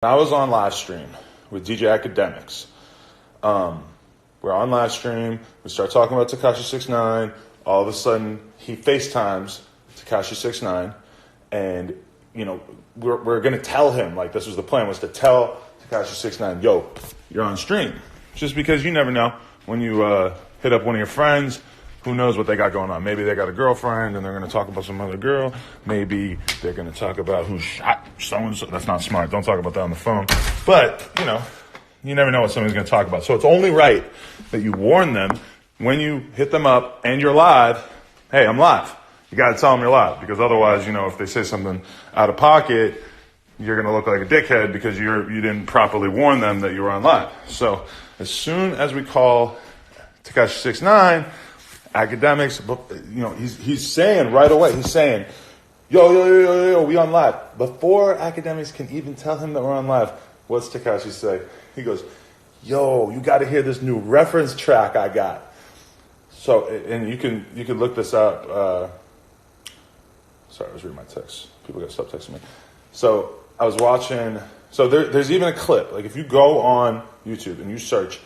I was on live stream with DJ Akademiks. We're on live stream. We start talking about Tekashi 6ix 9ine. All of a sudden, he FaceTimes Tekashi 6ix 9ine, and we're gonna tell him, like, this was the plan, was to tell Tekashi 6ix 9ine, yo, you're on stream, just because you never know when you hit up one of your friends. Who knows what they got going on? Maybe they got a girlfriend and they're going to talk about some other girl. Maybe they're going to talk about who shot so-and-so. That's not smart. Don't talk about that on the phone. But, you never know what somebody's going to talk about. So it's only right that you warn them when you hit them up and you're live. Hey, I'm live. You got to tell them you're live, because otherwise, if they say something out of pocket, you're going to look like a dickhead because you didn't properly warn them that you were on live. So as soon as we call Tekashi 6ix 9ine, Akademiks, he's saying right away, he's saying, yo, we on live. Before Akademiks can even tell him that we're on live, what's Tekashi say? He goes, yo, you got to hear this new reference track I got. So, and you can look this up. Sorry, I was reading my text. People got to stop texting me. So I was watching, so there's even a clip. Like, if you go on YouTube and you search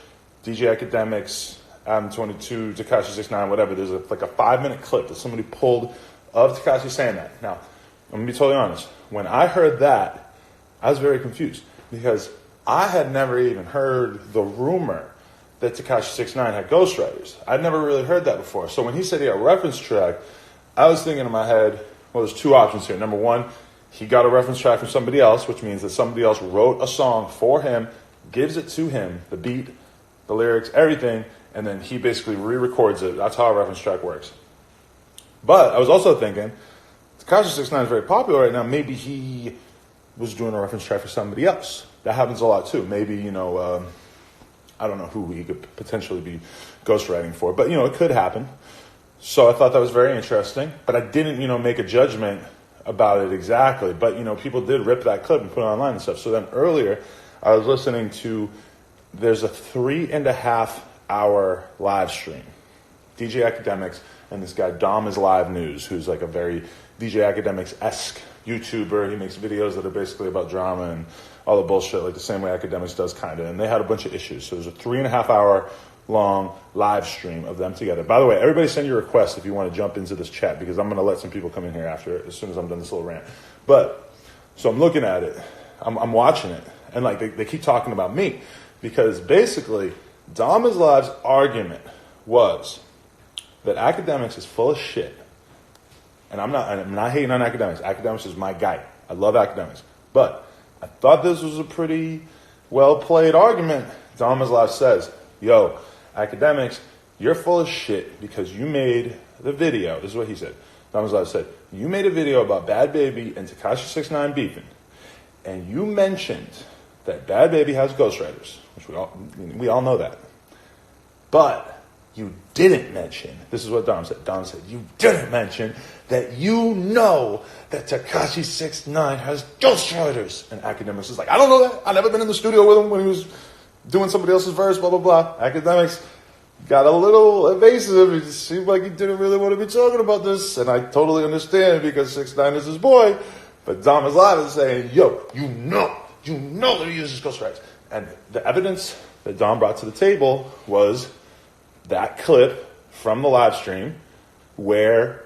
DJ Akademiks, Adam 22, Tekashi 6ix 9ine, whatever, there's a 5-minute clip that somebody pulled of Tekashi saying that. Now, I'm going to be totally honest. When I heard that, I was very confused, because I had never even heard the rumor that Tekashi 6ix 9ine had ghostwriters. I'd never really heard that before. So when he said he had a reference track, I was thinking in my head, well, there's two options here. Number one, he got a reference track from somebody else, which means that somebody else wrote a song for him, gives it to him, the beat, the lyrics, everything, and then he basically re-records it. That's how a reference track works. But I was also thinking, Tekashi 6ix 9ine is very popular right now. Maybe he was doing a reference track for somebody else. That happens a lot too. Maybe, I don't know who he could potentially be ghostwriting for. But, it could happen. So I thought that was very interesting. But I didn't, make a judgment about it exactly. But, people did rip that clip and put it online and stuff. So then earlier, I was listening to, there's a 3.5-hour live stream. DJ Akademiks and this guy Domislive News, who's like a very DJ Akademiks-esque YouTuber. He makes videos that are basically about drama and all the bullshit, like the same way Akademiks does, kind of. And they had a bunch of issues. So there's a 3.5-hour long live stream of them together. By the way, everybody send your requests if you want to jump into this chat, because I'm going to let some people come in here after, as soon as I'm done this little rant. But, so I'm looking at it. I'm watching it. And they keep talking about me, because basically Domislive's argument was that Akademiks is full of shit. And I'm not hating on Akademiks. Akademiks is my guy. I love Akademiks. But I thought this was a pretty well-played argument. Domislive says, yo, Akademiks, you're full of shit because you made the video. This is what he said. Domislive said, you made a video about Bad Baby and Tekashi 6ix 9ine beefing. And you mentioned that Bad Baby has ghostwriters, which we all know that. But you didn't mention, this is what Dom said. Dom said, you didn't mention that you know that Tekashi 6ix 9ine has ghostwriters. And Akademiks is like, I don't know that. I've never been in the studio with him when he was doing somebody else's verse, blah, blah, blah. Akademiks got a little evasive. It seemed like he didn't really want to be talking about this. And I totally understand, because 6ix 9ine is his boy. But Domislive is saying, yo, you know that he uses ghostwriters. And the evidence that Dom brought to the table was that clip from the live stream where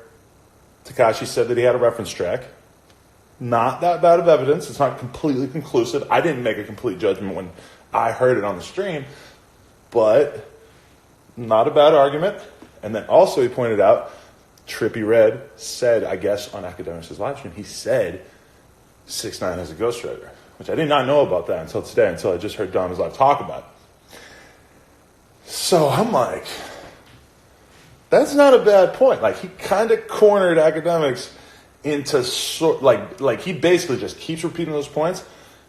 Tekashi said that he had a reference track. Not that bad of evidence. It's not completely conclusive. I didn't make a complete judgment when I heard it on the stream, but not a bad argument. And then also he pointed out, Trippie Redd said, I guess, on Akademiks' live stream, he said 6ix 9ine has a ghostwriter, which I did not know about that until today, until I just heard Domislive talk about it. So I'm like, that's not a bad point. Like, he kind of cornered Akademiks into like he basically just keeps repeating those points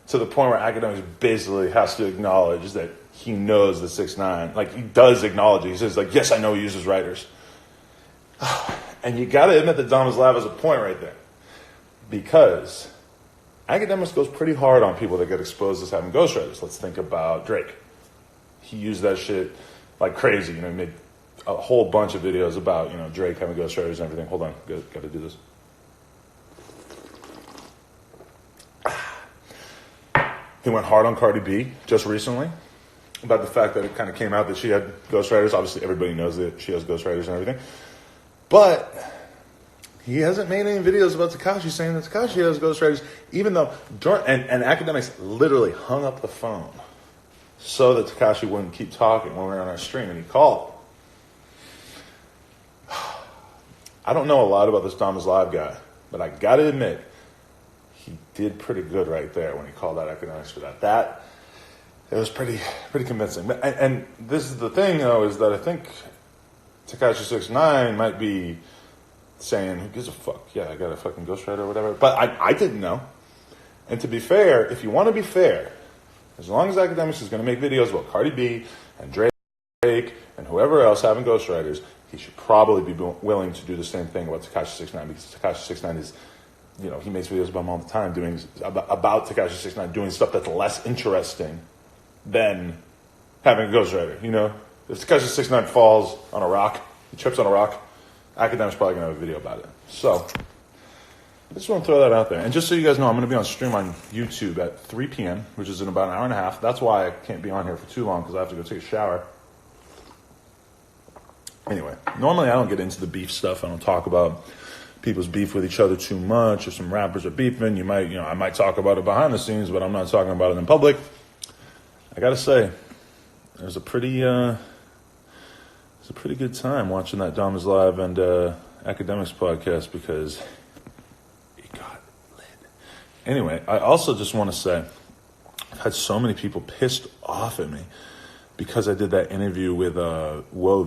to the point where Akademiks basically has to acknowledge that he knows the 6ix 9ine. Like, he does acknowledge it. He says, like, yes, I know he uses writers. And you got to admit that Domislive has a point right there, because Akademiks goes pretty hard on people that get exposed as having ghostwriters. Let's think about Drake. He used that shit like crazy. He made a whole bunch of videos about, Drake having ghostwriters and everything. Hold on, got to do this. He went hard on Cardi B just recently about the fact that it kind of came out that she had ghostwriters. Obviously, everybody knows that she has ghostwriters and everything. But he hasn't made any videos about Tekashi saying that Tekashi has ghostwriters, even though, and Akademiks literally hung up the phone so that Tekashi wouldn't keep talking when we were on our stream, and he called. I don't know a lot about this Domislive guy, but I got to admit, he did pretty good right there when he called out Akademiks for that. It was pretty convincing. And this is the thing, though, is that I think Tekashi 6ix 9ine might be saying, who gives a fuck? Yeah, I got a fucking ghostwriter or whatever. But I didn't know. And to be fair, if you want to be fair, as long as Akademiks is going to make videos about Cardi B and Drake and whoever else having ghostwriters, he should probably be willing to do the same thing about Tekashi 6ix 9ine, because Tekashi 6ix 9ine is, you know, he makes videos about him all the time, about Tekashi 6ix 9ine doing stuff that's less interesting than having a ghostwriter. You know, if Tekashi 6ix 9ine falls on a rock, he trips on a rock, Akademiks probably gonna have a video about it. So I just want to throw that out there. And just so you guys know, I'm going to be on stream on YouTube at 3 p.m., which is in about an hour and a half. That's why I can't be on here for too long, because I have to go take a shower. Anyway, normally I don't get into the beef stuff. I don't talk about people's beef with each other too much. If some rappers are beefing, I might talk about it behind the scenes, but I'm not talking about it in public. I got to say, it was a pretty good time watching that Domislive and Akademiks podcast, because it got lit. Anyway, I also just want to say, I've had so many people pissed off at me because I did that interview with Woe